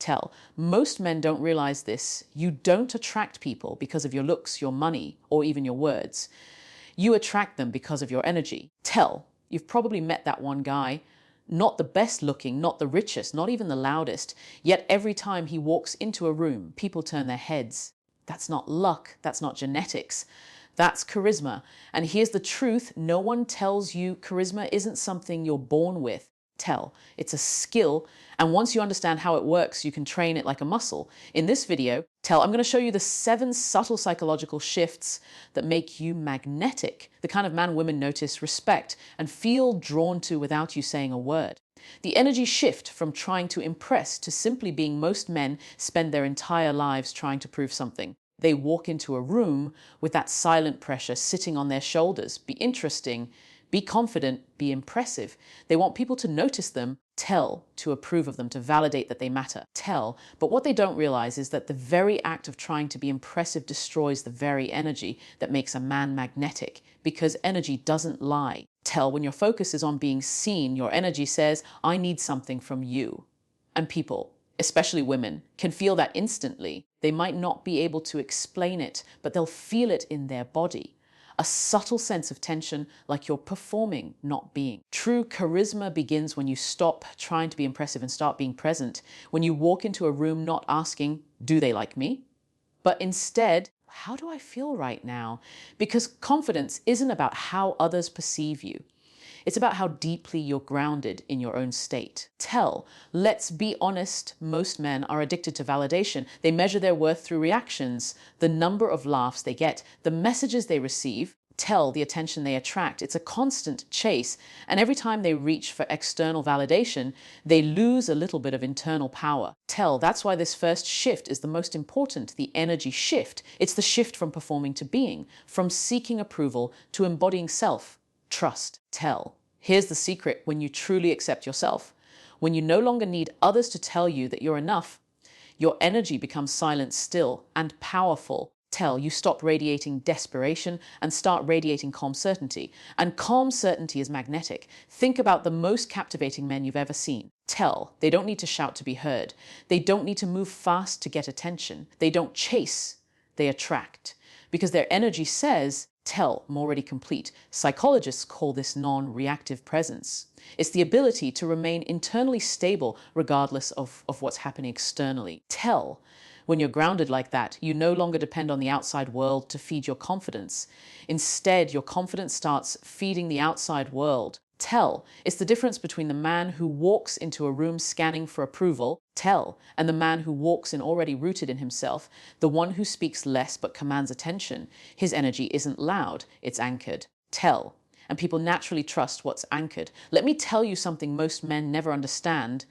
Tell. Most men don't realize this. You don't attract people because of your looks, your money, or even your words. You attract them because of your energy. Tell. You've probably met that one guy, not the best looking, not the richest, not even the loudest, yet every time he walks into a room, people turn their heads. That's not luck, that's not genetics, that's charisma. And here's the truth, no one tells you charisma isn't something you're born with. Tell. It's a skill, and once you understand how it works, you can train it like a muscle. In this video, I'm going to show you the 7 subtle psychological shifts that make you magnetic, the kind of man women notice, respect, and feel drawn to without you saying a word. The energy shift from trying to impress to simply being most men spend their entire lives trying to prove something. They walk into a room with that silent pressure sitting on their shoulders. Be interesting, be confident, be impressive. They want people to notice them, tell, to approve of them, to validate that they matter. Tell. But what they don't realize is that the very act of trying to be impressive destroys the very energy that makes a man magnetic, because energy doesn't lie. Tell. When your focus is on being seen, your energy says, I need something from you. And people, especially women, can feel that instantly. They might not be able to explain it, but they'll feel it in their body. A subtle sense of tension, like you're performing, not being. True charisma begins when you stop trying to be impressive and start being present. When you walk into a room not asking, do they like me? But instead, how do I feel right now? Because confidence isn't about how others perceive you. It's about how deeply you're grounded in your own state. Tell. Let's be honest, most men are addicted to validation. They measure their worth through reactions, the number of laughs they get, the messages they receive. Tell. The attention they attract. It's a constant chase, and every time they reach for external validation, they lose a little bit of internal power. Tell. That's why this first shift is the most important, the energy shift. It's the shift from performing to being, from seeking approval to embodying self. Trust. Tell. Here's the secret when you truly accept yourself. When you no longer need others to tell you that you're enough, your energy becomes silent, still, and powerful. Tell. You stop radiating desperation and start radiating calm certainty. And calm certainty is magnetic. Think about the most captivating men you've ever seen. Tell. They don't need to shout to be heard. They don't need to move fast to get attention. They don't chase, they attract. Because their energy says, tell, I'm already complete. Psychologists call this non-reactive presence. It's the ability to remain internally stable regardless of what's happening externally. Tell. When you're grounded like that, you no longer depend on the outside world to feed your confidence. Instead, your confidence starts feeding the outside world. Tell. It's the difference between the man who walks into a room scanning for approval, tell, and the man who walks in already rooted in himself, the one who speaks less but commands attention. His energy isn't loud, it's anchored. Tell. And people naturally trust what's anchored. Let me tell you something most men never understand.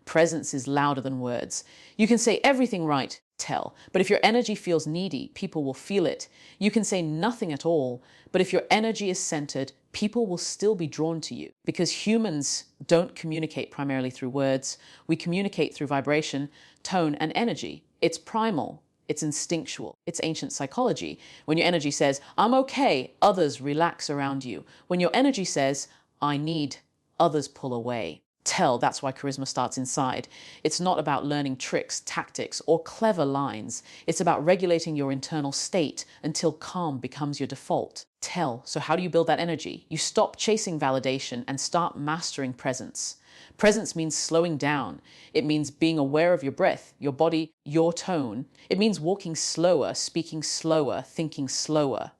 Presence is louder than words. You can say everything right, tell, but if your energy feels needy, people will feel it. You can say nothing at all, but if your energy is centered, people will still be drawn to you. Because humans don't communicate primarily through words. We communicate through vibration, tone, and energy. It's primal. It's instinctual. It's ancient psychology. When your energy says, I'm okay, others relax around you. When your energy says, I need, others pull away. Tell. That's why charisma starts inside. It's not about learning tricks, tactics, or clever lines. It's about regulating your internal state until calm becomes your default. Tell. So how do you build that energy? You stop chasing validation and start mastering presence. Presence means slowing down. It means being aware of your breath, your body, your tone. It means walking slower, speaking slower, thinking slower.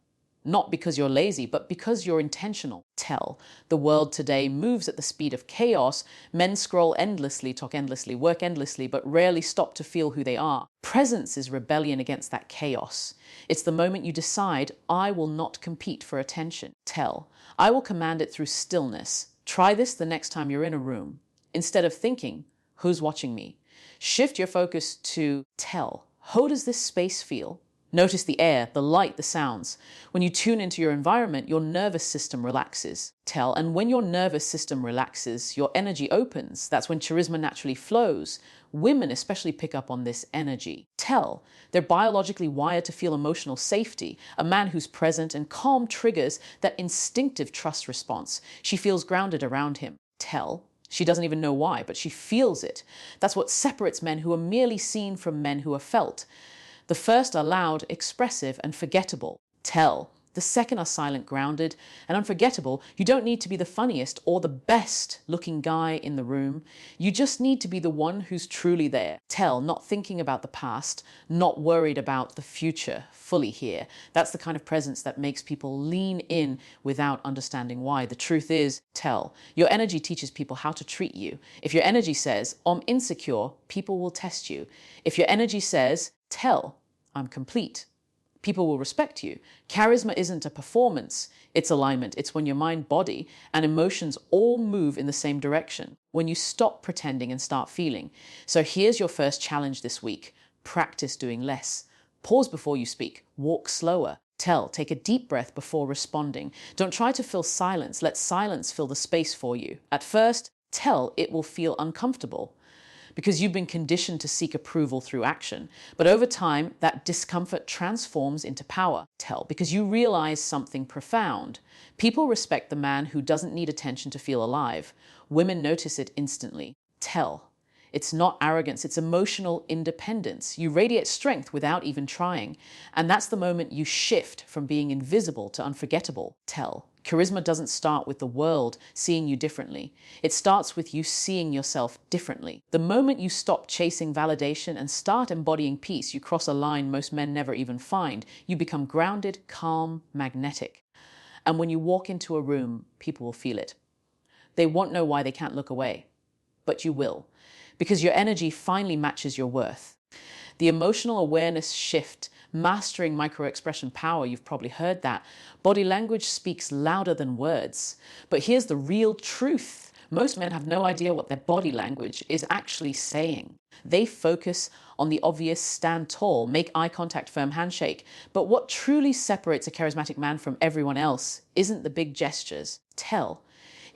Not because you're lazy, but because you're intentional. Tell. The world today moves at the speed of chaos. Men scroll endlessly, talk endlessly, work endlessly, but rarely stop to feel who they are. Presence is rebellion against that chaos. It's the moment you decide, I will not compete for attention. Tell. I will command it through stillness. Try this the next time you're in a room. Instead of thinking, who's watching me? Shift your focus to tell. How does this space feel? Notice the air, the light, the sounds. When you tune into your environment, your nervous system relaxes. Tell. And when your nervous system relaxes, your energy opens. That's when charisma naturally flows. Women especially pick up on this energy. Tell. They're biologically wired to feel emotional safety. A man who's present and calm triggers that instinctive trust response. She feels grounded around him. Tell. She doesn't even know why, but she feels it. That's what separates men who are merely seen from men who are felt. The first are loud, expressive, and forgettable. Tell. The second are silent, grounded, and unforgettable. You don't need to be the funniest or the best looking guy in the room. You just need to be the one who's truly there. Tell, not thinking about the past, not worried about the future, fully here. That's the kind of presence that makes people lean in without understanding why. The truth is, tell. Your energy teaches people how to treat you. If your energy says, I'm insecure, people will test you. If your energy says, tell, I'm complete, people will respect you. Charisma isn't a performance, it's alignment. It's when your mind, body, and emotions all move in the same direction, when you stop pretending and start feeling. So here's your first challenge this week. Practice doing less. Pause before you speak. Walk slower. Tell. Take a deep breath before responding. Don't try to fill silence. Let silence fill the space for you. At first, tell, it will feel uncomfortable, because you've been conditioned to seek approval through action. But over time, that discomfort transforms into power. Tell, because you realize something profound. People respect the man who doesn't need attention to feel alive. Women notice it instantly. Tell. It's not arrogance, it's emotional independence. You radiate strength without even trying. And that's the moment you shift from being invisible to unforgettable. Tell. Charisma doesn't start with the world seeing you differently. It starts with you seeing yourself differently. The moment you stop chasing validation and start embodying peace, you cross a line most men never even find. You become grounded, calm, magnetic. And when you walk into a room, people will feel it. They won't know why they can't look away, but you will, because your energy finally matches your worth. The emotional awareness shift, mastering micro-expression power, you've probably heard that. Body language speaks louder than words. But here's the real truth. Most men have no idea what their body language is actually saying. They focus on the obvious: stand tall, make eye contact, firm handshake. But what truly separates a charismatic man from everyone else isn't the big gestures. Tell.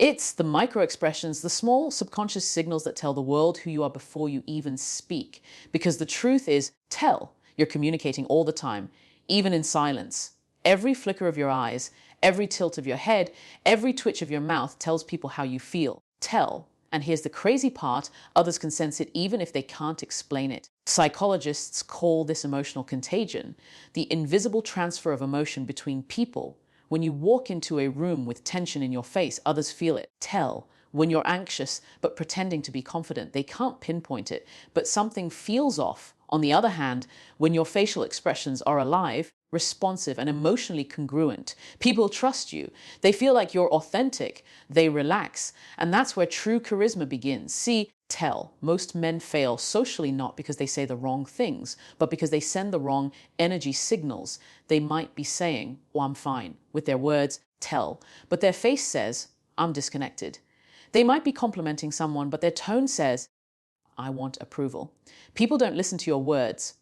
It's the micro-expressions, the small subconscious signals that tell the world who you are before you even speak. Because the truth is, tell. You're communicating all the time, even in silence. Every flicker of your eyes, every tilt of your head, every twitch of your mouth tells people how you feel. Tell. And here's the crazy part, others can sense it even if they can't explain it. Psychologists call this emotional contagion, the invisible transfer of emotion between people. When you walk into a room with tension in your face, others feel it. Tell. When you're anxious but pretending to be confident, they can't pinpoint it, but something feels off. On the other hand, when your facial expressions are alive, responsive, and emotionally congruent, people trust you. They feel like you're authentic. They relax. And that's where true charisma begins. See, tell. Most men fail socially not because they say the wrong things, but because they send the wrong energy signals. They might be saying, "Oh, I'm fine," with their words, tell, but their face says, "I'm disconnected." They might be complimenting someone, but their tone says, "I want approval." People don't listen to your words.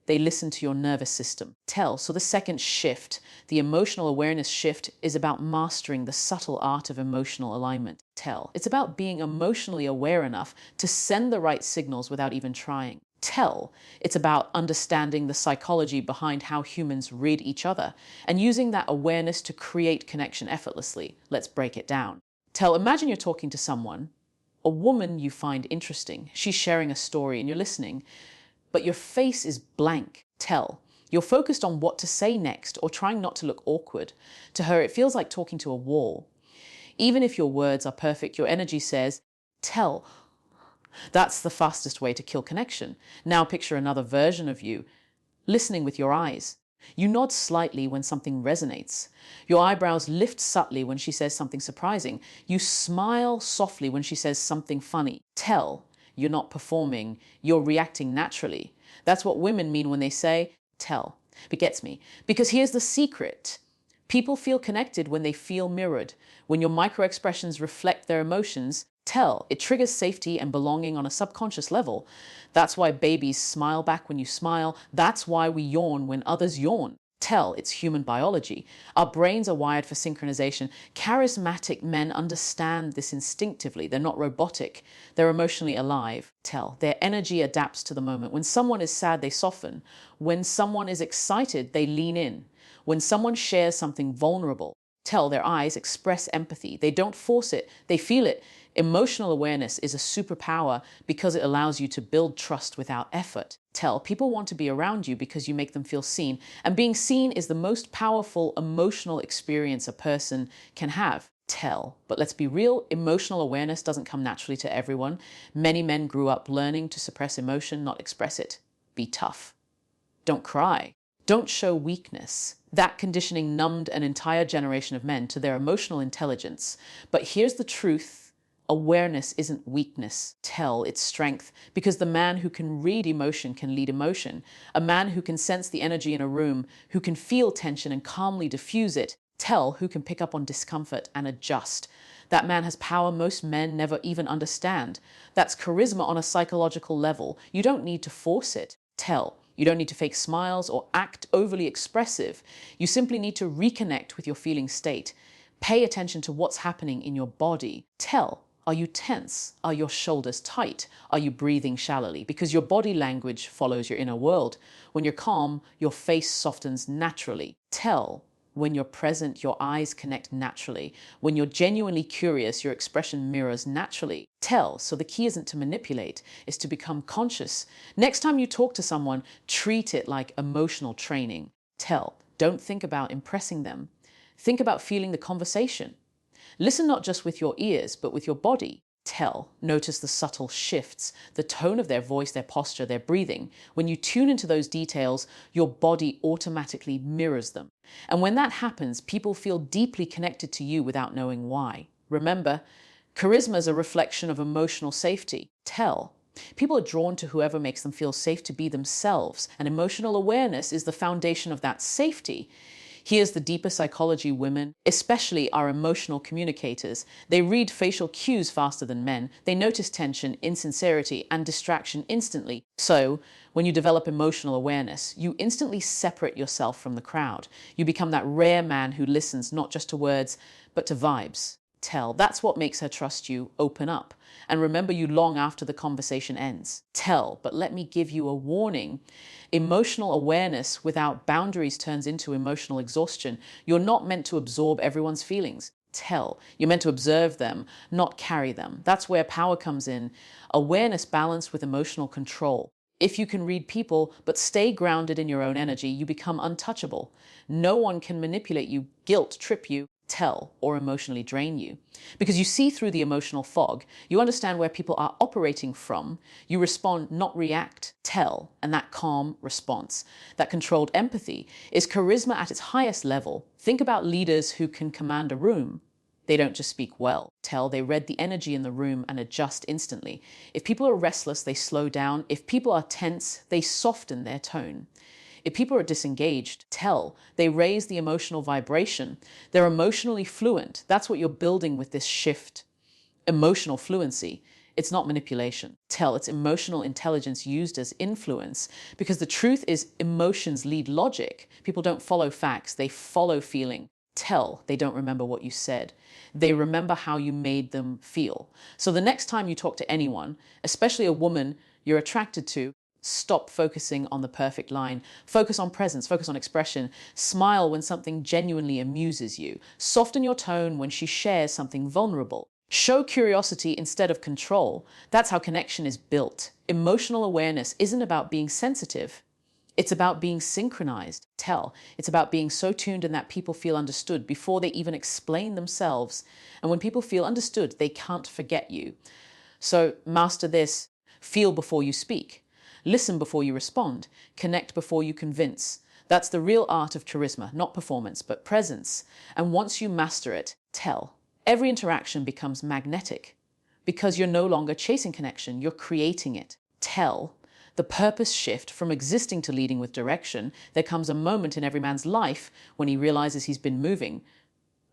They listen to your nervous system. Tell. So the second shift, the emotional awareness shift, is about mastering the subtle art of emotional alignment. Tell. It's about being emotionally aware enough to send the right signals without even trying. Tell. It's about understanding the psychology behind how humans read each other and using that awareness to create connection effortlessly. Let's break it down. Tell. Imagine you're talking to someone, a woman you find interesting. She's sharing a story and you're listening, but your face is blank. Tell. You're focused on what to say next or trying not to look awkward. To her, it feels like talking to a wall. Even if your words are perfect, your energy says, tell. That's the fastest way to kill connection. Now picture another version of you, listening with your eyes. You nod slightly when something resonates. Your eyebrows lift subtly when she says something surprising. You smile softly when she says something funny. Tell. You're not performing, you're reacting naturally. That's what women mean when they say, tell. It gets me. Because here's the secret. People feel connected when they feel mirrored. When your micro-expressions reflect their emotions, tell. It triggers safety and belonging on a subconscious level. That's why babies smile back when you smile. That's why we yawn when others yawn. Tell. It's human biology. Our brains are wired for synchronization. Charismatic men understand this instinctively. They're not robotic. They're emotionally alive. Tell. Their energy adapts to the moment. When someone is sad, they soften. When someone is excited, they lean in. When someone shares something vulnerable, Tell, their eyes express empathy. They don't force it, they feel it. Emotional awareness is a superpower because it allows you to build trust without effort. Tell, people want to be around you because you make them feel seen. And being seen is the most powerful emotional experience a person can have. Tell, but let's be real, emotional awareness doesn't come naturally to everyone. Many men grew up learning to suppress emotion, not express it. Be tough. Don't cry. Don't show weakness. That conditioning numbed an entire generation of men to their emotional intelligence. But here's the truth. Awareness isn't weakness. Tell, it's strength. Because the man who can read emotion can lead emotion. A man who can sense the energy in a room, who can feel tension and calmly diffuse it. Tell, who can pick up on discomfort and adjust. That man has power most men never even understand. That's charisma on a psychological level. You don't need to force it. Tell. You don't need to fake smiles or act overly expressive. You simply need to reconnect with your feeling state. Pay attention to what's happening in your body. Tell. Are you tense? Are your shoulders tight? Are you breathing shallowly? Because your body language follows your inner world. When you're calm, your face softens naturally. Tell. When you're present, your eyes connect naturally. When you're genuinely curious, your expression mirrors naturally. Tell. So the key isn't to manipulate, it's to become conscious. Next time you talk to someone, treat it like emotional training. Tell. Don't think about impressing them. Think about feeling the conversation. Listen not just with your ears, but with your body. Tell. Notice the subtle shifts, the tone of their voice, their posture, their breathing. When you tune into those details, your body automatically mirrors them. And when that happens, people feel deeply connected to you without knowing why. Remember, charisma is a reflection of emotional safety. Tell. People are drawn to whoever makes them feel safe to be themselves, and emotional awareness is the foundation of that safety. Here's the deeper psychology. Women, especially, are emotional communicators. They read facial cues faster than men. They notice tension, insincerity, and distraction instantly. So, when you develop emotional awareness, you instantly separate yourself from the crowd. You become that rare man who listens not just to words, but to vibes. Tell. That's what makes her trust you. Open up. And remember you long after the conversation ends. Tell, but let me give you a warning. Emotional awareness without boundaries turns into emotional exhaustion. You're not meant to absorb everyone's feelings. Tell. You're meant to observe them, not carry them. That's where power comes in. Awareness balanced with emotional control. If you can read people but stay grounded in your own energy, you become untouchable. No one can manipulate you, guilt trip you, tell, or emotionally drain you. Because you see through the emotional fog, you understand where people are operating from, you respond, not react. Tell, and that calm response, that controlled empathy, is charisma at its highest level. Think about leaders who can command a room. They don't just speak well. Tell, they read the energy in the room and adjust instantly. If people are restless, they slow down. If people are tense, they soften their tone. If people are disengaged, tell, they raise the emotional vibration. They're emotionally fluent. That's what you're building with this shift. Emotional fluency. It's not manipulation. Tell, it's emotional intelligence used as influence. Because the truth is, emotions lead logic. People don't follow facts, they follow feeling. Tell, they don't remember what you said. They remember how you made them feel. So the next time you talk to anyone, especially a woman you're attracted to, stop focusing on the perfect line. Focus on presence, focus on expression. Smile when something genuinely amuses you. Soften your tone when she shares something vulnerable. Show curiosity instead of control. That's how connection is built. Emotional awareness isn't about being sensitive. It's about being synchronized. Tell. It's about being so tuned in that people feel understood before they even explain themselves. And when people feel understood, they can't forget you. So master this. Feel before you speak. Listen before you respond. Connect before you convince. That's the real art of charisma, not performance, but presence. And once you master it, tell. Every interaction becomes magnetic because you're no longer chasing connection, you're creating it. Tell. The purpose shift from existing to leading with direction. There comes a moment in every man's life when he realizes he's been moving,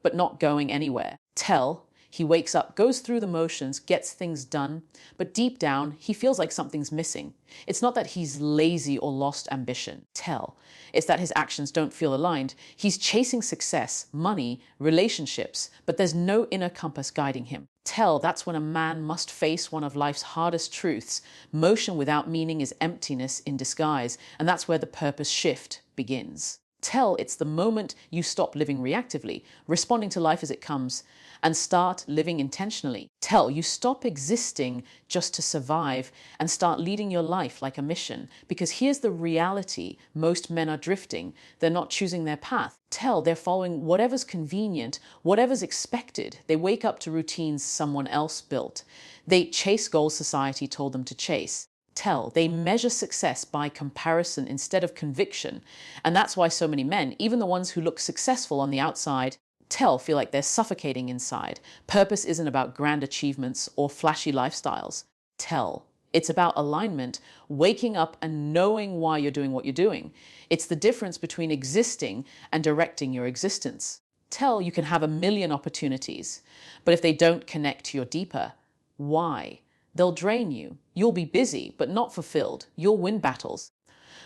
but not going anywhere. Tell. He wakes up, goes through the motions, gets things done, but deep down, he feels like something's missing. It's not that he's lazy or lost ambition. Tell. It's that his actions don't feel aligned. He's chasing success, money, relationships, but there's no inner compass guiding him. Tell, that's when a man must face one of life's hardest truths. Motion without meaning is emptiness in disguise, and that's where the purpose shift begins. Tell, it's the moment you stop living reactively, responding to life as it comes, and start living intentionally. Tell, you stop existing just to survive and start leading your life like a mission. Because here's the reality: most men are drifting. They're not choosing their path. Tell, they're following whatever's convenient, whatever's expected. They wake up to routines someone else built. They chase goals society told them to chase. Tell, they measure success by comparison instead of conviction. And that's why so many men, even the ones who look successful on the outside, tell, feel like they're suffocating inside. Purpose isn't about grand achievements or flashy lifestyles. Tell, it's about alignment, waking up and knowing why you're doing what you're doing. It's the difference between existing and directing your existence. Tell, you can have a million opportunities, but if they don't connect to your deeper why, they'll drain you. You'll be busy, but not fulfilled. You'll win battles,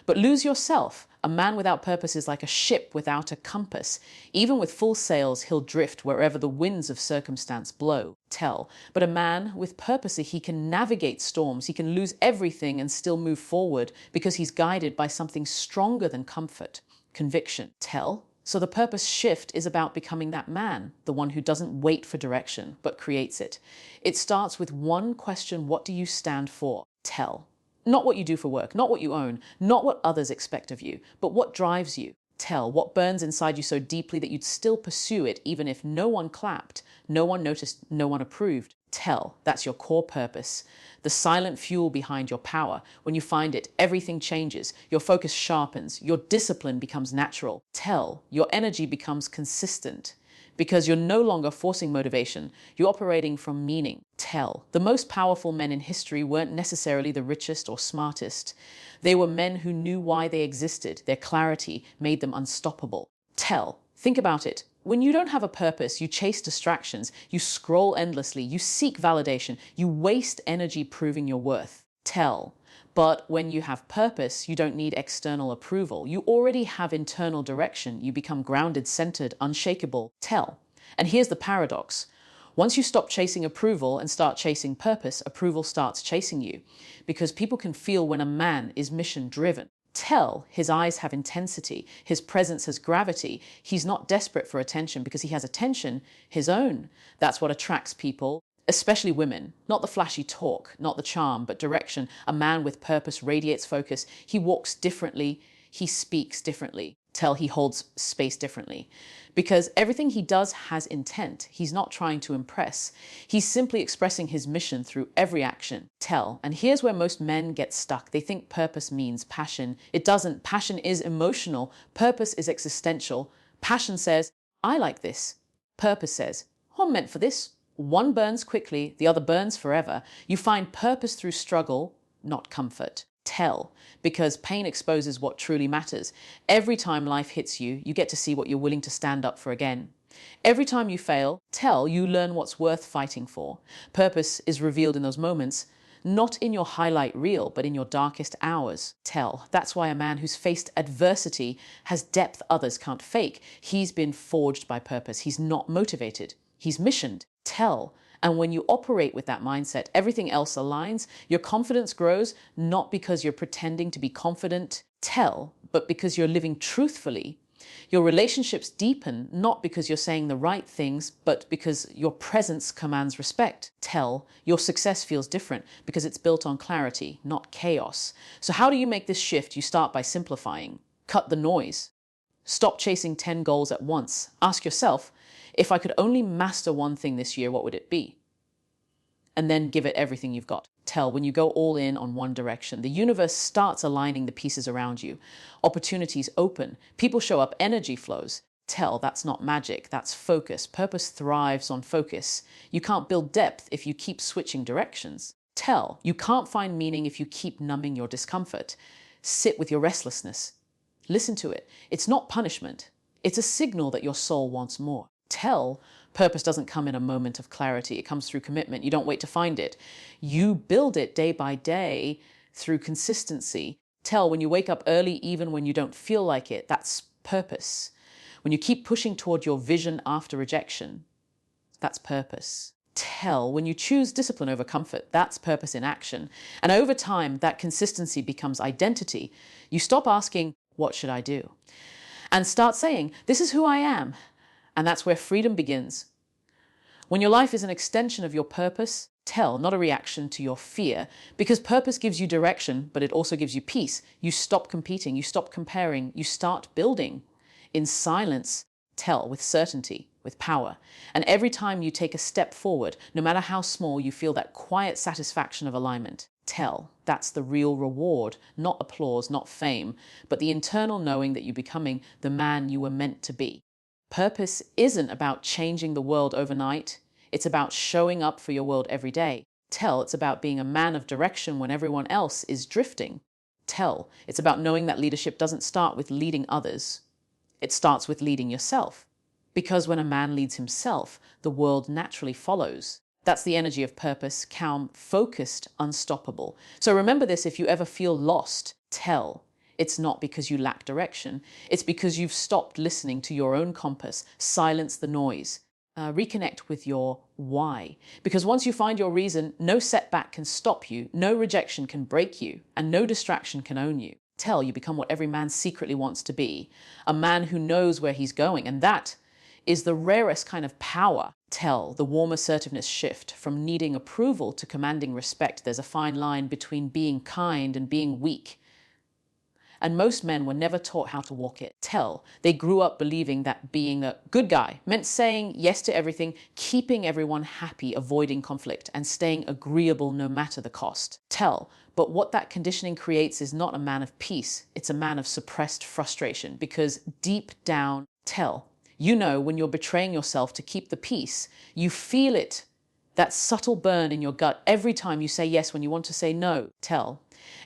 but lose yourself. A man without purpose is like a ship without a compass. Even with full sails, he'll drift wherever the winds of circumstance blow. Tell, but a man with purpose, he can navigate storms. He can lose everything and still move forward because he's guided by something stronger than comfort, conviction. Tell, so the purpose shift is about becoming that man, the one who doesn't wait for direction, but creates it. It starts with one question: what do you stand for? Tell. Not what you do for work, not what you own, not what others expect of you, but what drives you. Tell, what burns inside you so deeply that you'd still pursue it even if no one clapped, no one noticed, no one approved. Tell, that's your core purpose, the silent fuel behind your power. When you find it, everything changes. Your focus sharpens, your discipline becomes natural. Tell, your energy becomes consistent because you're no longer forcing motivation, you're operating from meaning. Tell, the most powerful men in history weren't necessarily the richest or smartest. They were men who knew why they existed. Their clarity made them unstoppable. Tell, think about it. When you don't have a purpose, you chase distractions, you scroll endlessly, you seek validation, you waste energy proving your worth. Tell, but when you have purpose, you don't need external approval. You already have internal direction. You become grounded, centered, unshakable. Tell. And here's the paradox. Once you stop chasing approval and start chasing purpose, approval starts chasing you, because people can feel when a man is mission driven. Tell, his eyes have intensity, his presence has gravity. He's not desperate for attention because he has attention, his own. That's what attracts people, especially women. Not the flashy talk, not the charm, but direction. A man with purpose radiates focus. He walks differently, he speaks differently. Tell, he holds space differently. Because everything he does has intent. He's not trying to impress. He's simply expressing his mission through every action. Tell. And here's where most men get stuck. They think purpose means passion. It doesn't. Passion is emotional. Purpose is existential. Passion says, I like this. Purpose says, I'm meant for this. One burns quickly, the other burns forever. You find purpose through struggle, not comfort. Tell, because pain exposes what truly matters. Every time life hits you, you get to see what you're willing to stand up for again. Every time you fail, tell, you learn what's worth fighting for. Purpose is revealed in those moments, not in your highlight reel, but in your darkest hours. Tell, that's why a man who's faced adversity has depth others can't fake. He's been forged by purpose. He's not motivated. He's missioned. Tell. And when you operate with that mindset, everything else aligns. Your confidence grows, not because you're pretending to be confident, tell, but because you're living truthfully. Your relationships deepen, not because you're saying the right things, but because your presence commands respect. Tell, your success feels different because it's built on clarity, not chaos. So how do you make this shift? You start by simplifying. Cut the noise. Stop chasing 10 goals at once. Ask yourself, if I could only master one thing this year, what would it be? And then give it everything you've got. Tell, when you go all in on one direction, the universe starts aligning the pieces around you. Opportunities open. People show up. Energy flows. Tell, that's not magic. That's focus. Purpose thrives on focus. You can't build depth if you keep switching directions. Tell, you can't find meaning if you keep numbing your discomfort. Sit with your restlessness. Listen to it. It's not punishment. It's a signal that your soul wants more. Tell, purpose doesn't come in a moment of clarity. It comes through commitment. You don't wait to find it. You build it day by day through consistency. Tell, when you wake up early, even when you don't feel like it, that's purpose. When you keep pushing toward your vision after rejection, that's purpose. Tell, when you choose discipline over comfort, that's purpose in action. And over time, that consistency becomes identity. You stop asking, what should I do? and start saying, this is who I am. And that's where freedom begins. When your life is an extension of your purpose, tell, not a reaction to your fear, because purpose gives you direction, but it also gives you peace. You stop competing, you stop comparing, you start building. In silence, tell with certainty, with power. And every time you take a step forward, no matter how small, you feel that quiet satisfaction of alignment. Tell, that's the real reward, not applause, not fame, but the internal knowing that you're becoming the man you were meant to be. Purpose isn't about changing the world overnight. It's about showing up for your world every day. Tell, it's about being a man of direction when everyone else is drifting. Tell, it's about knowing that leadership doesn't start with leading others. It starts with leading yourself. Because when a man leads himself, the world naturally follows. That's the energy of purpose, calm, focused, unstoppable. So remember this: if you ever feel lost, tell. It's not because you lack direction. It's because you've stopped listening to your own compass. Silence the noise. Reconnect with your why. Because once you find your reason, no setback can stop you, no rejection can break you, and no distraction can own you. Tell, you become what every man secretly wants to be. A man who knows where he's going. And that is the rarest kind of power. Tell, the warm assertiveness shift from needing approval to commanding respect. There's a fine line between being kind and being weak. And most men were never taught how to walk it. Tell, they grew up believing that being a good guy meant saying yes to everything, keeping everyone happy, avoiding conflict, and staying agreeable no matter the cost. Tell, but what that conditioning creates is not a man of peace, it's a man of suppressed frustration. Because deep down, tell, you know when you're betraying yourself to keep the peace, you feel it, that subtle burn in your gut every time you say yes when you want to say no. Tell.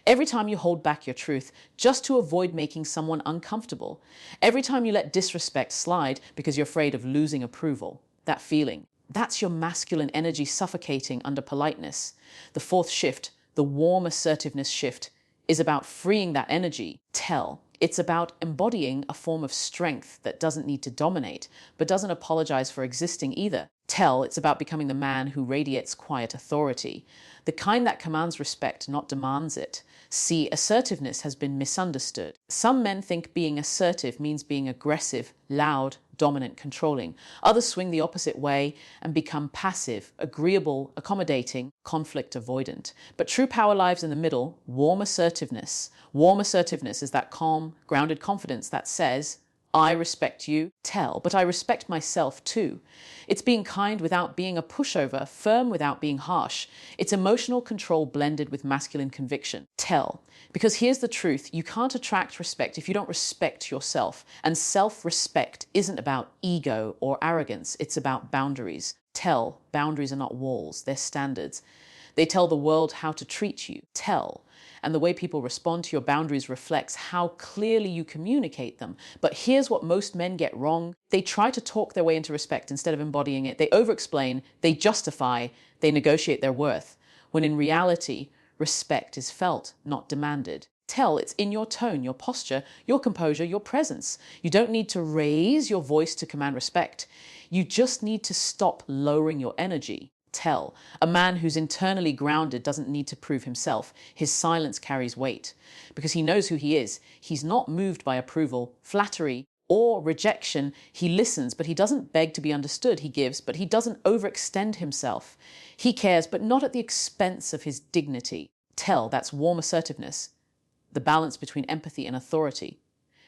Every time you hold back your truth just to avoid making someone uncomfortable. Every time you let disrespect slide because you're afraid of losing approval. That feeling, that's your masculine energy suffocating under politeness. The fourth shift, the warm assertiveness shift, is about freeing that energy. Tell. It's about embodying a form of strength that doesn't need to dominate, but doesn't apologize for existing either. Tell, it's about becoming the man who radiates quiet authority, the kind that commands respect, not demands it. See, assertiveness has been misunderstood. Some men think being assertive means being aggressive, loud, dominant, controlling. Others swing the opposite way and become passive, agreeable, accommodating, conflict avoidant. But true power lies in the middle, warm assertiveness. Warm assertiveness is that calm, grounded confidence that says, I respect you, tell, but I respect myself too. It's being kind without being a pushover, firm without being harsh. It's emotional control blended with masculine conviction. Tell. Because here's the truth, you can't attract respect if you don't respect yourself. And self-respect isn't about ego or arrogance, it's about boundaries. Tell, boundaries are not walls, they're standards. They tell the world how to treat you. Tell. And the way people respond to your boundaries reflects how clearly you communicate them. But here's what most men get wrong. They try to talk their way into respect instead of embodying it. They over-explain, they justify, they negotiate their worth. When in reality, respect is felt, not demanded. Tell, it's in your tone, your posture, your composure, your presence. You don't need to raise your voice to command respect. You just need to stop lowering your energy. Tell. A man who's internally grounded doesn't need to prove himself. His silence carries weight because he knows who he is. He's not moved by approval, flattery, or rejection. He listens, but he doesn't beg to be understood. He gives, but he doesn't overextend himself. He cares, but not at the expense of his dignity. Tell, that's warm assertiveness, the balance between empathy and authority.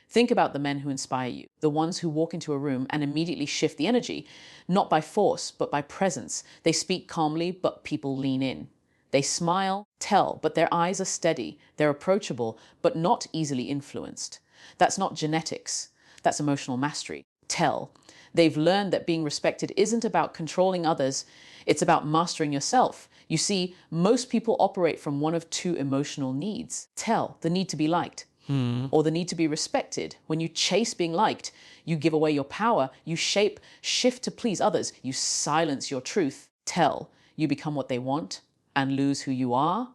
Think about the men who inspire you, the ones who walk into a room and immediately shift the energy, not by force, but by presence. They speak calmly, but people lean in. They smile, tell, but their eyes are steady. They're approachable, but not easily influenced. That's not genetics. That's emotional mastery. Tell. They've learned that being respected isn't about controlling others. It's about mastering yourself. You see, most people operate from one of two emotional needs. Tell, the need to be liked. Or the need to be respected. When you chase being liked, you give away your power, you shift to please others, you silence your truth. Tell, you become what they want and lose who you are.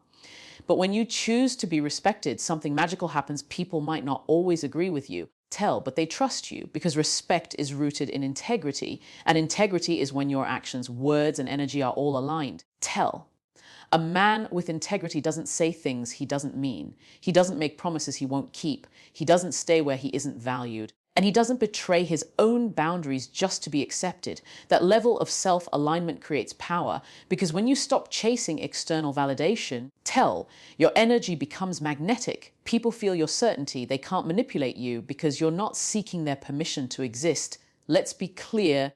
But when you choose to be respected, something magical happens. People might not always agree with you. Tell, but they trust you because respect is rooted in integrity. And integrity is when your actions, words, and energy are all aligned. Tell. A man with integrity doesn't say things he doesn't mean. He doesn't make promises he won't keep. He doesn't stay where he isn't valued. And he doesn't betray his own boundaries just to be accepted. That level of self-alignment creates power, because when you stop chasing external validation, your energy becomes magnetic. People feel your certainty. They can't manipulate you because you're not seeking their permission to exist. Let's be clear.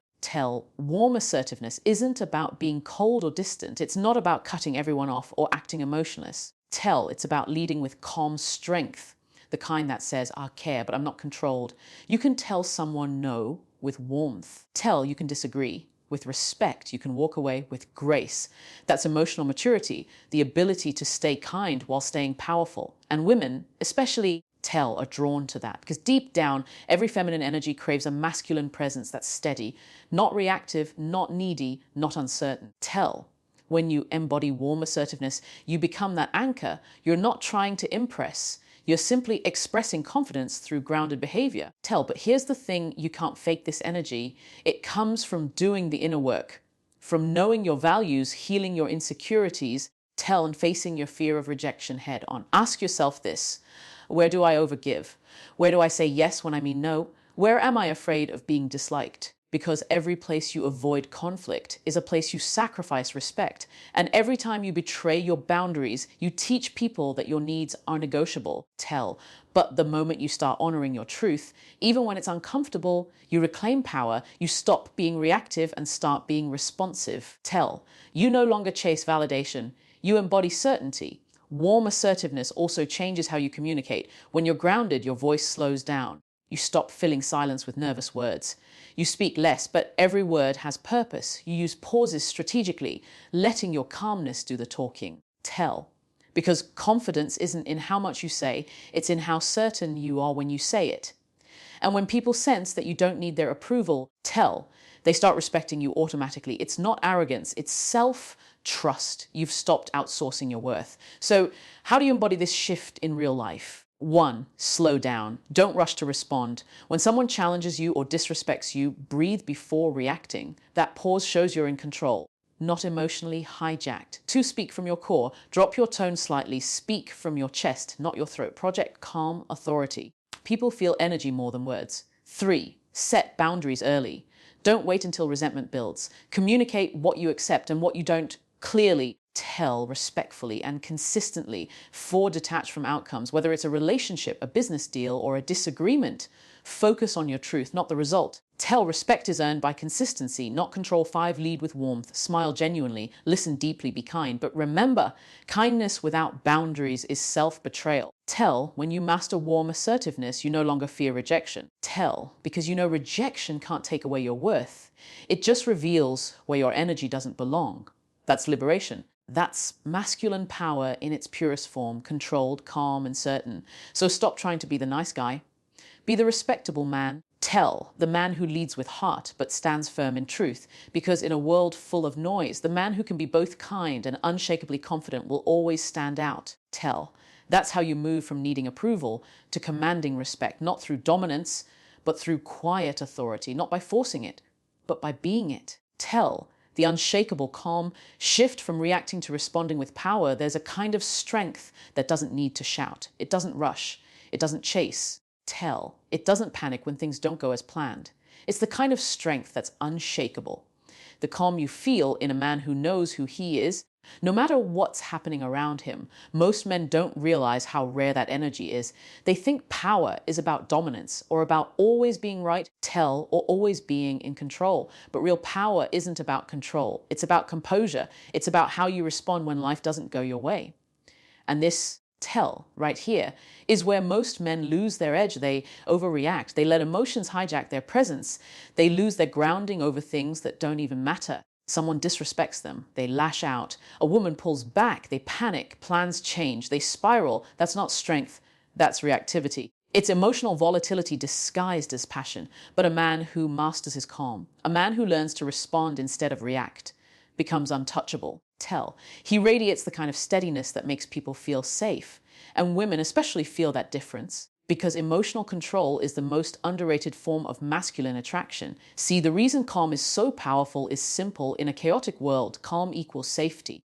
Warm assertiveness isn't about being cold or distant. It's not about cutting everyone off or acting emotionless. It's about leading with calm strength, the kind that says, I care, but I'm not controlled. You can tell someone no with warmth. You can disagree with respect. You can walk away with grace. That's emotional maturity, the ability to stay kind while staying powerful. And women, especially, are drawn to that, because deep down, every feminine energy craves a masculine presence that's steady, not reactive, not needy, not uncertain. When you embody warm assertiveness, you become that anchor. You're not trying to impress. You're simply expressing confidence through grounded behavior. But here's the thing, you can't fake this energy. It comes from doing the inner work, from knowing your values, healing your insecurities, and facing your fear of rejection head on. Ask yourself this. Where do I overgive? Where do I say yes when I mean no? Where am I afraid of being disliked? Because every place you avoid conflict is a place you sacrifice respect. And every time you betray your boundaries, you teach people that your needs are negotiable. But the moment you start honoring your truth, even when it's uncomfortable, you reclaim power, you stop being reactive and start being responsive. You no longer chase validation, you embody certainty. Warm assertiveness also changes how you communicate. When you're grounded, your voice slows down. You stop filling silence with nervous words. You speak less, but every word has purpose. You use pauses strategically, letting your calmness do the talking. Because confidence isn't in how much you say, it's in how certain you are when you say it. And when people sense that you don't need their approval, they start respecting you automatically. It's not arrogance, it's self-trust. You've stopped outsourcing your worth. So how do you embody this shift in real life? 1, slow down. Don't rush to respond. When someone challenges you or disrespects you, breathe before reacting. That pause shows you're in control, not emotionally hijacked. 2, speak from your core. Drop your tone slightly. Speak from your chest, not your throat. Project calm authority. People feel energy more than words. 3, set boundaries early. Don't wait until resentment builds. Communicate what you accept and what you don't clearly. Tell respectfully and consistently. 4, detach from outcomes, whether it's a relationship, a business deal, or a disagreement. Focus on your truth, not the result. Respect is earned by consistency, not control. 5, lead with warmth. Smile genuinely, listen deeply, be kind. But remember, kindness without boundaries is self-betrayal. When you master warm assertiveness, you no longer fear rejection. Because you know rejection can't take away your worth. It just reveals where your energy doesn't belong. That's liberation. That's masculine power in its purest form, controlled, calm, and certain. So stop trying to be the nice guy. Be the respectable man. The man who leads with heart but stands firm in truth. Because in a world full of noise, the man who can be both kind and unshakably confident will always stand out. That's how you move from needing approval to commanding respect, not through dominance, but through quiet authority, not by forcing it, but by being it. The unshakable calm, shift from reacting to responding with power. There's a kind of strength that doesn't need to shout. It doesn't rush. It doesn't chase. It doesn't panic when things don't go as planned. It's the kind of strength that's unshakable. The calm you feel in a man who knows who he is, no matter what's happening around him. Most men don't realize how rare that energy is. They think power is about dominance or about always being right, or always being in control. But real power isn't about control. It's about composure. It's about how you respond when life doesn't go your way. And this right here is where most men lose their edge. They overreact. They let emotions hijack their presence. They lose their grounding over things that don't even matter. Someone disrespects them. They lash out. A woman pulls back. They panic. Plans change. They spiral. That's not strength. That's reactivity. It's emotional volatility disguised as passion. But a man who masters his calm, a man who learns to respond instead of react, becomes untouchable. He radiates the kind of steadiness that makes people feel safe. And women especially feel that difference, because emotional control is the most underrated form of masculine attraction. See, the reason calm is so powerful is simple. In a chaotic world, calm equals safety.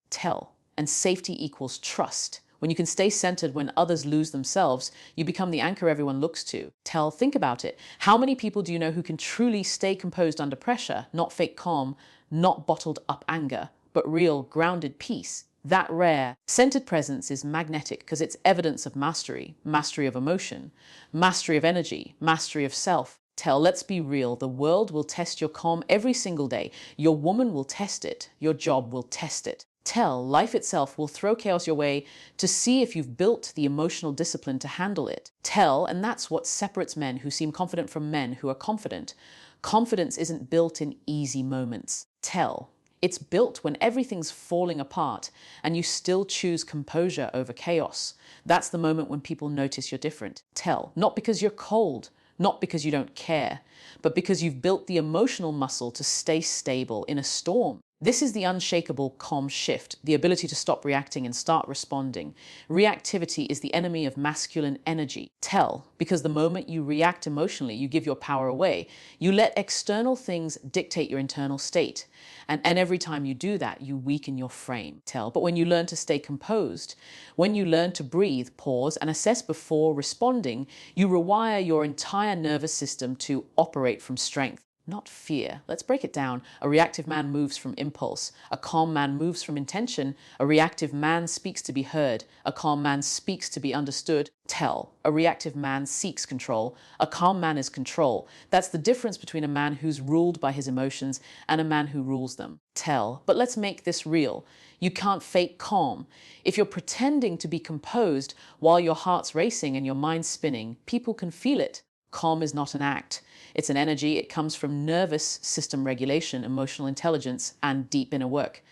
And safety equals trust. When you can stay centered when others lose themselves, you become the anchor everyone looks to. Tell, think about it. How many people do you know who can truly stay composed under pressure, not fake calm, not bottled up anger, but real grounded peace? That rare, centered presence is magnetic because it's evidence of mastery, mastery of emotion, mastery of energy, mastery of self. Tell, let's be real. The world will test your calm every single day. Your woman will test it. Your job will test it. Tell, life itself will throw chaos your way to see if you've built the emotional discipline to handle it. Tell, and that's what separates men who seem confident from men who are confident. Confidence isn't built in easy moments. Tell. It's built when everything's falling apart and you still choose composure over chaos. That's the moment when people notice you're different. Tell, not because you're cold, not because you don't care, but because you've built the emotional muscle to stay stable in a storm. This is the unshakable calm shift, the ability to stop reacting and start responding. Reactivity is the enemy of masculine energy. Tell, because the moment you react emotionally, you give your power away. You let external things dictate your internal state. And every time you do that, you weaken your frame. Tell, but when you learn to stay composed, when you learn to breathe, pause, and assess before responding, you rewire your entire nervous system to operate from strength, not fear. Let's break it down. A reactive man moves from impulse. A calm man moves from intention. A reactive man speaks to be heard. A calm man speaks to be understood. Tell. A reactive man seeks control. A calm man is control. That's the difference between a man who's ruled by his emotions and a man who rules them. Tell. But let's make this real. You can't fake calm. If you're pretending to be composed while your heart's racing and your mind's spinning, people can feel it. Calm is not an act. It's an energy. It comes from nervous system regulation, emotional intelligence, and deep inner work.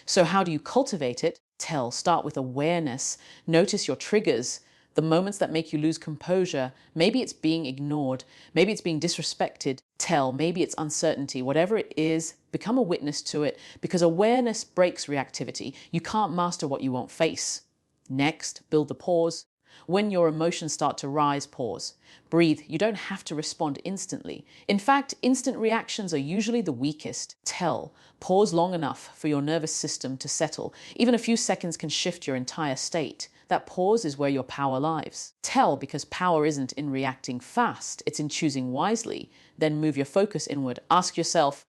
So how do you cultivate it? Tell. Start with awareness. Notice your triggers, the moments that make you lose composure. Maybe it's being ignored. Maybe it's being disrespected. Tell. Maybe it's uncertainty. Whatever it is, become a witness to it, because awareness breaks reactivity. You can't master what you won't face. Next, build the pause. When your emotions start to rise, pause. Breathe. You don't have to respond instantly. In fact, instant reactions are usually the weakest. Tell. Pause long enough for your nervous system to settle. Even a few seconds can shift your entire state. That pause is where your power lies. Tell, because power isn't in reacting fast, it's in choosing wisely. Then move your focus inward. Ask yourself,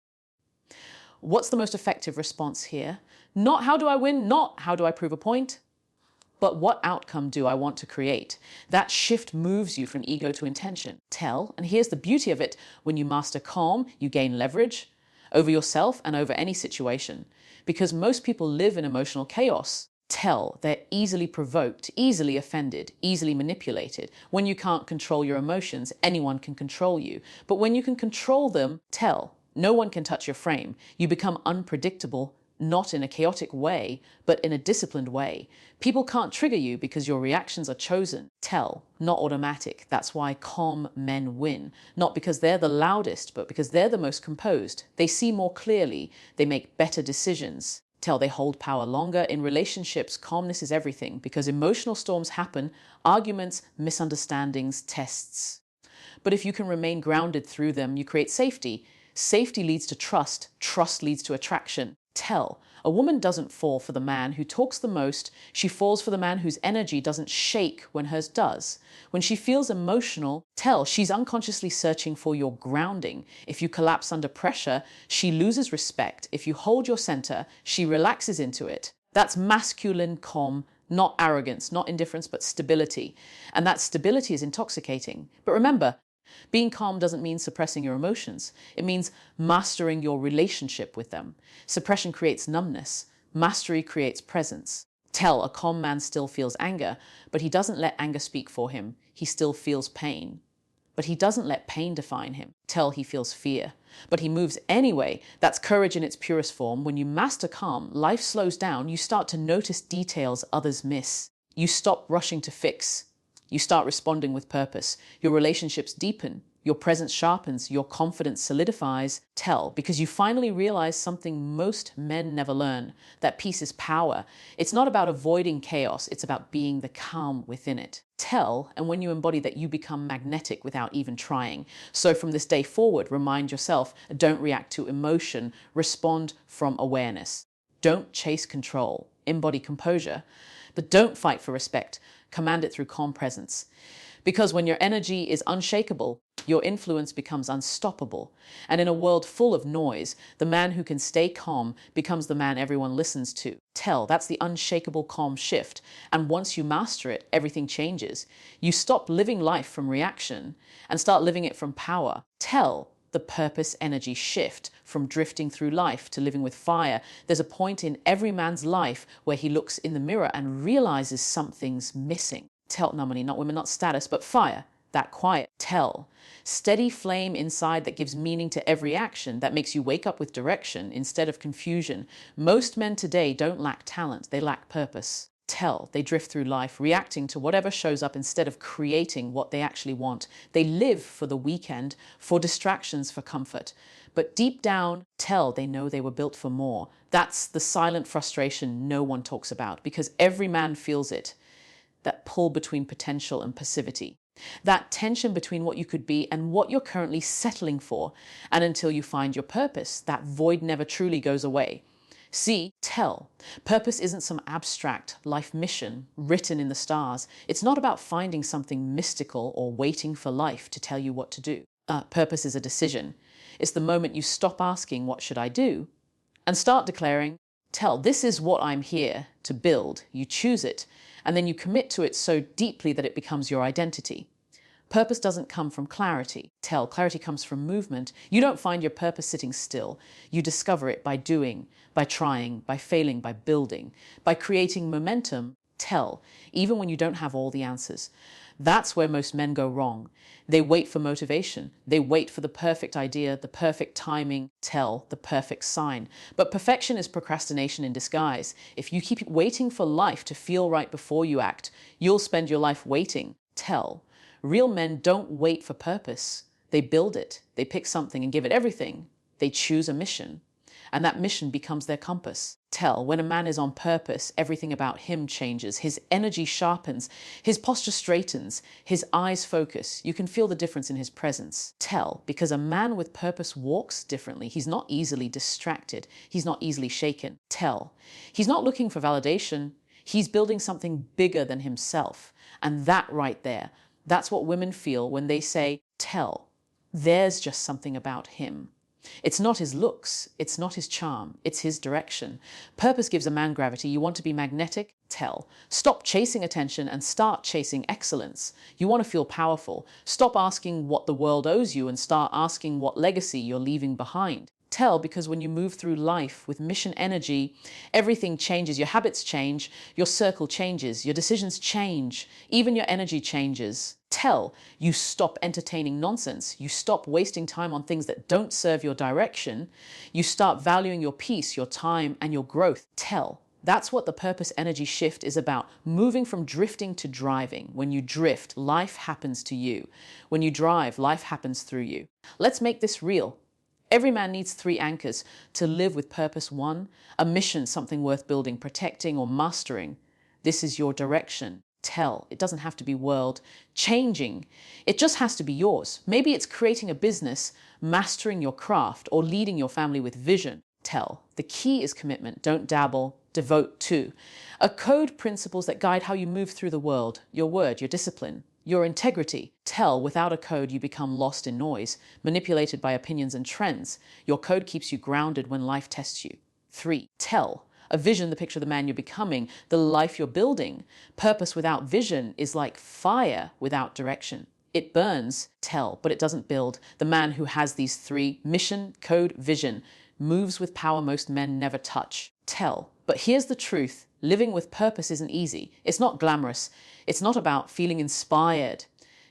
what's the most effective response here? Not how do I win, not how do I prove a point, but what outcome do I want to create? That shift moves you from ego to intention. Tell, and here's the beauty of it, when you master calm, you gain leverage over yourself and over any situation. Because most people live in emotional chaos. Tell, they're easily provoked, easily offended, easily manipulated. When you can't control your emotions, anyone can control you. But when you can control them, tell, no one can touch your frame. You become unpredictable, not in a chaotic way, but in a disciplined way. People can't trigger you because your reactions are chosen. Tell, not automatic. That's why calm men win. Not because they're the loudest, but because they're the most composed. They see more clearly. They make better decisions. Tell, they hold power longer. In relationships, calmness is everything, because emotional storms happen, arguments, misunderstandings, tests. But if you can remain grounded through them, you create safety. Safety leads to trust. Trust leads to attraction. Tell, a woman doesn't fall for the man who talks the most. She falls for the man whose energy doesn't shake when hers does. When she feels emotional, tell, she's unconsciously searching for your grounding. If you collapse under pressure, she loses respect. If you hold your center, she relaxes into it. That's masculine calm, not arrogance, not indifference, but stability. And that stability is intoxicating. But remember, being calm doesn't mean suppressing your emotions. It means mastering your relationship with them. Suppression creates numbness. Mastery creates presence. Tell, a calm man still feels anger, but he doesn't let anger speak for him. He still feels pain, but he doesn't let pain define him. Tell, he feels fear, but he moves anyway. That's courage in its purest form. When you master calm, life slows down. You start to notice details others miss. You stop rushing to fix. You start responding with purpose. Your relationships deepen. Your presence sharpens. Your confidence solidifies. Tell, because you finally realize something most men never learn, that peace is power. It's not about avoiding chaos. It's about being the calm within it. Tell, and when you embody that, you become magnetic without even trying. So from this day forward, remind yourself, don't react to emotion. Respond from awareness. Don't chase control. Embody composure. But don't fight for respect. Command it through calm presence. Because when your energy is unshakable, your influence becomes unstoppable. And in a world full of noise, the man who can stay calm becomes the man everyone listens to. Tell, that's the unshakable calm shift. And once you master it, everything changes. You stop living life from reaction and start living it from power. Tell, the purpose energy shift from drifting through life to living with fire. There's a point in every man's life where he looks in the mirror and realizes something's missing. Tell, not money, not women, not status, but fire. That quiet. Tell. Steady flame inside that gives meaning to every action, that makes you wake up with direction instead of confusion. Most men today don't lack talent, they lack purpose. Tell. They drift through life, reacting to whatever shows up instead of creating what they actually want. They live for the weekend, for distractions, for comfort. But deep down, tell, they know they were built for more. That's the silent frustration no one talks about, because every man feels it. That pull between potential and passivity. That tension between what you could be and what you're currently settling for. And until you find your purpose, that void never truly goes away. See, tell. Purpose isn't some abstract life mission written in the stars. It's not about finding something mystical or waiting for life to tell you what to do. Purpose is a decision. It's the moment you stop asking, what should I do? And start declaring, tell, this is what I'm here to build. You choose it. And then you commit to it so deeply that it becomes your identity. Purpose doesn't come from clarity. Tell, clarity comes from movement. You don't find your purpose sitting still. You discover it by doing, by trying, by failing, by building, by creating momentum. Tell, even when you don't have all the answers. That's where most men go wrong. They wait for motivation. They wait for the perfect idea, the perfect timing. Tell, the perfect sign. But perfection is procrastination in disguise. If you keep waiting for life to feel right before you act, you'll spend your life waiting. Tell. Real men don't wait for purpose. They build it. They pick something and give it everything. They choose a mission. And that mission becomes their compass. Tell, when a man is on purpose, everything about him changes. His energy sharpens, his posture straightens, his eyes focus. You can feel the difference in his presence. Tell, because a man with purpose walks differently. He's not easily distracted. He's not easily shaken. Tell, he's not looking for validation. He's building something bigger than himself. And that right there, that's what women feel when they say, tell, there's just something about him. It's not his looks, it's not his charm, it's his direction. Purpose gives a man gravity. You want to be magnetic? Tell. Stop chasing attention and start chasing excellence. You want to feel powerful. Stop asking what the world owes you and start asking what legacy you're leaving behind. Tell, because when you move through life with mission energy, everything changes. Your habits change, your circle changes, your decisions change, even your energy changes. Tell, you stop entertaining nonsense. You stop wasting time on things that don't serve your direction. You start valuing your peace, your time, and your growth. Tell. That's what the purpose energy shift is about. Moving from drifting to driving. When you drift, life happens to you. When you drive, life happens through you. Let's make this real. Every man needs 3 anchors to live with purpose. 1, a mission, something worth building, protecting, or mastering. This is your direction. Tell. It doesn't have to be world changing. It just has to be yours. Maybe it's creating a business, mastering your craft, or leading your family with vision. Tell. The key is commitment. Don't dabble. Devote to. A code, principles that guide how you move through the world. Your word, your discipline. Your integrity. Tell, without a code, you become lost in noise, manipulated by opinions and trends. Your code keeps you grounded when life tests you. 3, tell. A vision, the picture of the man you're becoming, the life you're building. Purpose without vision is like fire without direction. It burns, tell, but it doesn't build. The man who has these 3, mission, code, vision, moves with power most men never touch. Tell. But here's the truth. Living with purpose isn't easy. It's not glamorous. It's not about feeling inspired.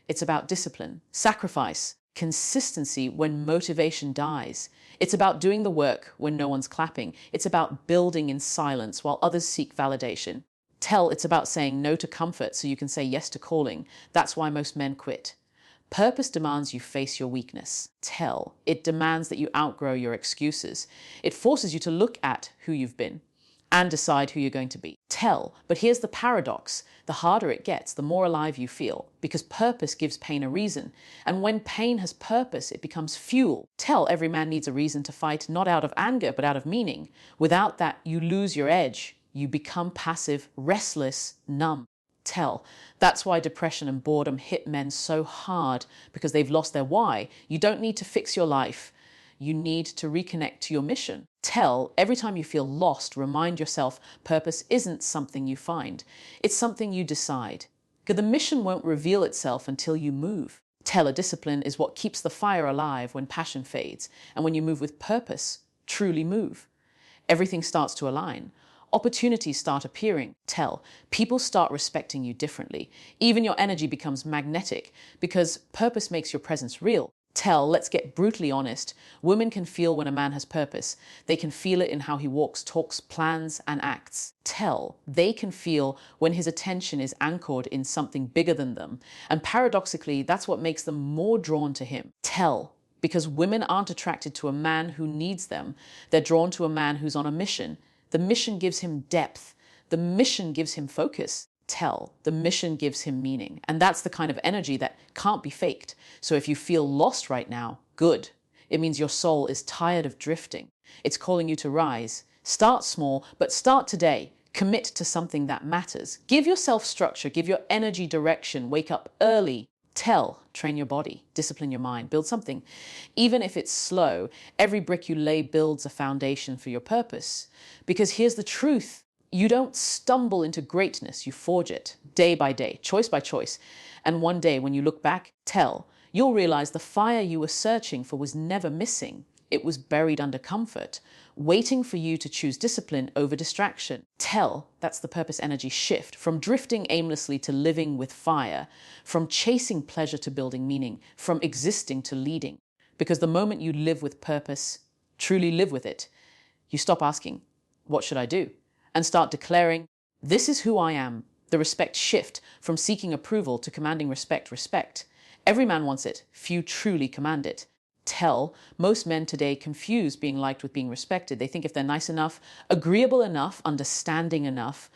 It's about discipline, sacrifice, consistency when motivation dies. It's about doing the work when no one's clapping. It's about building in silence while others seek validation. Tell, it's about saying no to comfort so you can say yes to calling. That's why most men quit. Purpose demands you face your weakness. Tell, it demands that you outgrow your excuses. It forces you to look at who you've been and decide who you're going to be. Tell, but here's the paradox. The harder it gets, the more alive you feel, because purpose gives pain a reason. And when pain has purpose, it becomes fuel. Tell, every man needs a reason to fight, not out of anger, but out of meaning. Without that, you lose your edge. You become passive, restless, numb. Tell. That's why depression and boredom hit men so hard, because they've lost their why. You don't need to fix your life. You need to reconnect to your mission. Tell. Every time you feel lost, remind yourself purpose isn't something you find. It's something you decide. Because the mission won't reveal itself until you move. Tell. A discipline is what keeps the fire alive when passion fades. And when you move with purpose, truly move, everything starts to align. Opportunities start appearing. Tell. People start respecting you differently. Even your energy becomes magnetic because purpose makes your presence real. Tell. Let's get brutally honest. Women can feel when a man has purpose. They can feel it in how he walks, talks, plans, and acts. Tell. They can feel when his attention is anchored in something bigger than them. And paradoxically, that's what makes them more drawn to him. Tell. Because women aren't attracted to a man who needs them. They're drawn to a man who's on a mission. The mission gives him depth. The mission gives him focus. Tell. The mission gives him meaning. And that's the kind of energy that can't be faked. So if you feel lost right now, good. It means your soul is tired of drifting. It's calling you to rise. Start small, but start today. Commit to something that matters. Give yourself structure. Give your energy direction. Wake up early. Tell. Train your body. Discipline your mind. Build something. Even if it's slow, every brick you lay builds a foundation for your purpose. Because here's the truth. You don't stumble into greatness. You forge it day by day, choice by choice. And one day when you look back, tell, you'll realize the fire you were searching for was never missing. It was buried under comfort, waiting for you to choose discipline over distraction. Tell. That's the purpose energy shift from drifting aimlessly to living with fire, from chasing pleasure to building meaning, from existing to leading. Because the moment you live with purpose, truly live with it, you stop asking, what should I do? And start declaring, this is who I am. The respect shift from seeking approval to commanding respect. Every man wants it. Few truly command it. Tell. Most men today confuse being liked with being respected. They think if they're nice enough, agreeable enough, understanding enough,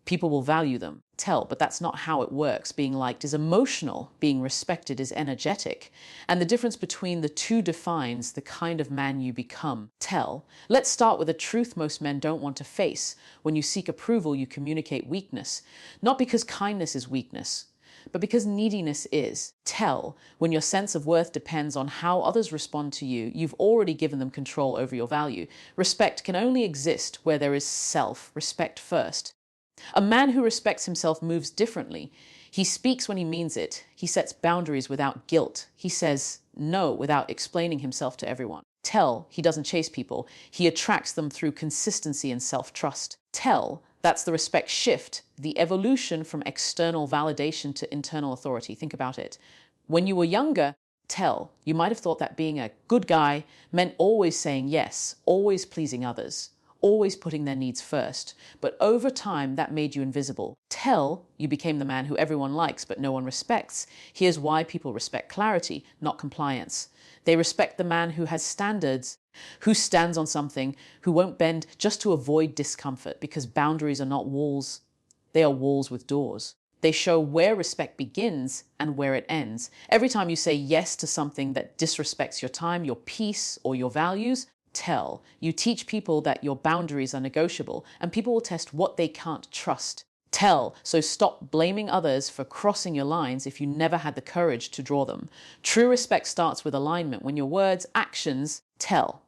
people will value them. Tell. But that's not how it works. Being liked is emotional. Being respected is energetic. And the difference between the two defines the kind of man you become. Tell. Let's start with a truth most men don't want to face. When you seek approval, you communicate weakness. Not because kindness is weakness, but because neediness is. Tell. When your sense of worth depends on how others respond to you, you've already given them control over your value. Respect can only exist where there is self-respect first. A man who respects himself moves differently. He speaks when he means it. He sets boundaries without guilt. He says no without explaining himself to everyone. Tell. He doesn't chase people. He attracts them through consistency and self-trust. Tell. That's the respect shift, the evolution from external validation to internal authority. Think about it. When you were younger, tell. You might have thought that being a good guy meant always saying yes, always pleasing others, always putting their needs first. But over time, that made you invisible. Tell. You became the man who everyone likes but no one respects. Here's why people respect clarity, not compliance. They respect the man who has standards, who stands on something, who won't bend just to avoid discomfort, because boundaries are not walls. They are walls with doors. They show where respect begins and where it ends. Every time you say yes to something that disrespects your time, your peace, or your values, tell. You teach people that your boundaries are negotiable, and people will test what they can't trust. Tell. So stop blaming others for crossing your lines if you never had the courage to draw them. True respect starts with alignment. When your words, actions, tell,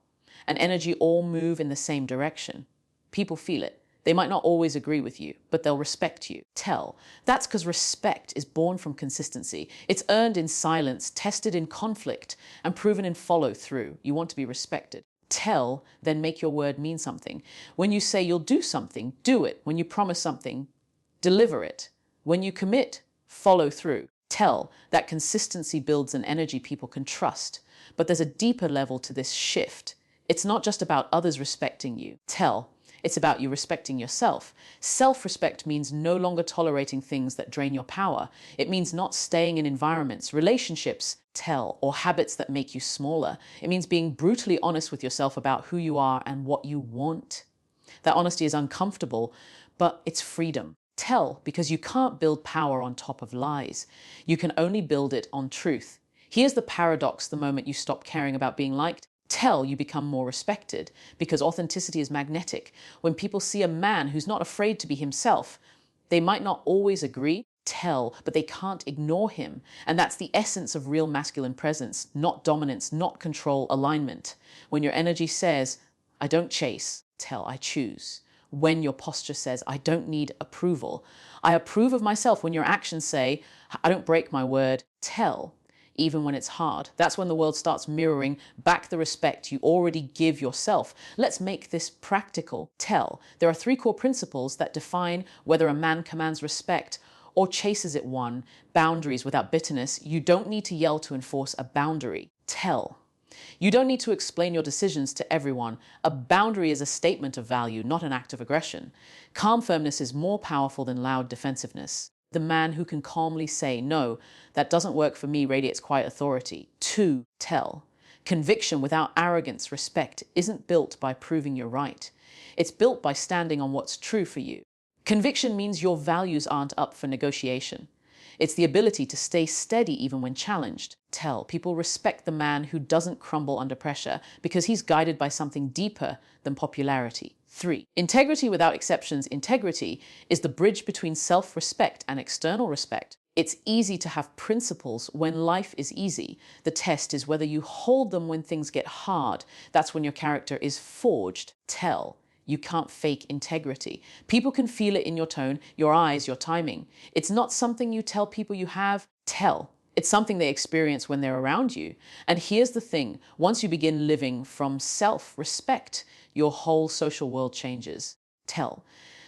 and energy all move in the same direction. People feel it. They might not always agree with you, but they'll respect you. Tell. That's because respect is born from consistency. It's earned in silence, tested in conflict, and proven in follow through. You want to be respected. Tell, then make your word mean something. When you say you'll do something, do it. When you promise something, deliver it. When you commit, follow through. Tell. That consistency builds an energy people can trust. But there's a deeper level to this shift. It's not just about others respecting you. Tell. It's about you respecting yourself. Self-respect means no longer tolerating things that drain your power. It means not staying in environments, relationships, tell, or habits that make you smaller. It means being brutally honest with yourself about who you are and what you want. That honesty is uncomfortable, but it's freedom. Tell, because you can't build power on top of lies. You can only build it on truth. Here's the paradox the moment you stop caring about being liked. Tell, you become more respected because authenticity is magnetic. When people see a man who's not afraid to be himself, they might not always agree, tell, but they can't ignore him. And that's the essence of real masculine presence, not dominance, not control, alignment. When your energy says, I don't chase, tell, I choose. When your posture says, I don't need approval, I approve of myself. When your actions say, I don't break my word, tell, even when it's hard. That's when the world starts mirroring back the respect you already give yourself. Let's make this practical. Tell. There are 3 core principles that define whether a man commands respect or chases it one. Boundaries without bitterness. You don't need to yell to enforce a boundary. Tell. You don't need to explain your decisions to everyone. A boundary is a statement of value, not an act of aggression. Calm firmness is more powerful than loud defensiveness. The man who can calmly say, no, that doesn't work for me, radiates quiet authority. 2, tell. Conviction without arrogance, respect, isn't built by proving you're right. It's built by standing on what's true for you. Conviction means your values aren't up for negotiation. It's the ability to stay steady even when challenged. Tell. People respect the man who doesn't crumble under pressure because he's guided by something deeper than popularity. 3. Integrity without exceptions. Integrity is the bridge between self-respect and external respect. It's easy to have principles when life is easy. The test is whether you hold them when things get hard. That's when your character is forged. Tell. You can't fake integrity. People can feel it in your tone, your eyes, your timing. It's not something you tell people you have. Tell. It's something they experience when they're around you. And here's the thing. Once you begin living from self-respect, your whole social world changes. Tell.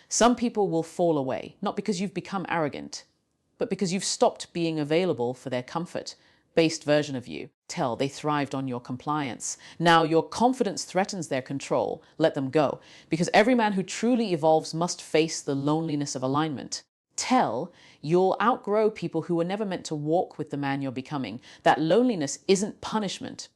Some people will fall away, not because you've become arrogant, but because you've stopped being available for their comfort-based version of you. Tell. They thrived on your compliance. Now your confidence threatens their control. Let them go. Because every man who truly evolves must face the loneliness of alignment. Tell. You'll outgrow people who were never meant to walk with the man you're becoming. That loneliness isn't punishment.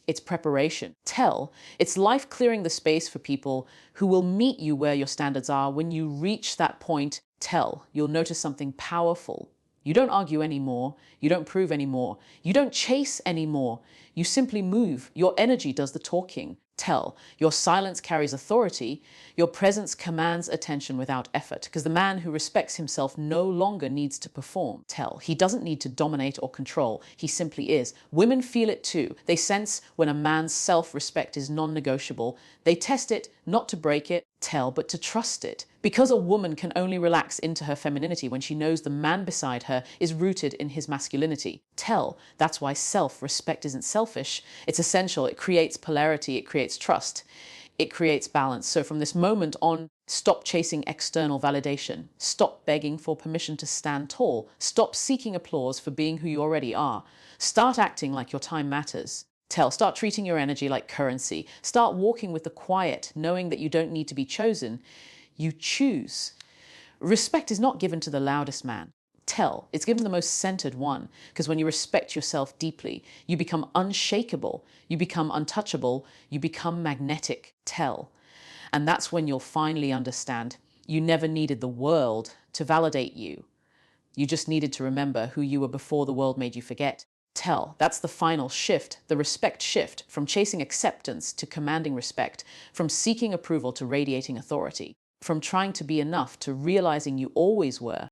It's preparation. Tell. It's life clearing the space for people who will meet you where your standards are. When you reach that point, tell. You'll notice something powerful. You don't argue anymore. You don't prove anymore. You don't chase anymore. You simply move. Your energy does the talking. Tell. Your silence carries authority. Your presence commands attention without effort, because the man who respects himself no longer needs to perform. Tell. He doesn't need to dominate or control. He simply is. Women feel it too. They sense when a man's self-respect is non-negotiable. They test it, not to break it, tell, but to trust it. Because a woman can only relax into her femininity when she knows the man beside her is rooted in his masculinity. Tell. That's why self-respect isn't selfish. It's essential. It creates polarity. It creates trust. It creates balance. So from this moment on, stop chasing external validation. Stop begging for permission to stand tall. Stop seeking applause for being who you already are. Start acting like your time matters. Tell. Start treating your energy like currency. Start walking with the quiet, knowing that you don't need to be chosen. You choose. Respect is not given to the loudest man. Tell. It's given to the most centered one, because when you respect yourself deeply, you become unshakable, you become untouchable, you become magnetic. Tell. And that's when you'll finally understand you never needed the world to validate you. You just needed to remember who you were before the world made you forget. Tell. That's the final shift, the respect shift, from chasing acceptance to commanding respect, from seeking approval to radiating authority, from trying to be enough to realizing you always were.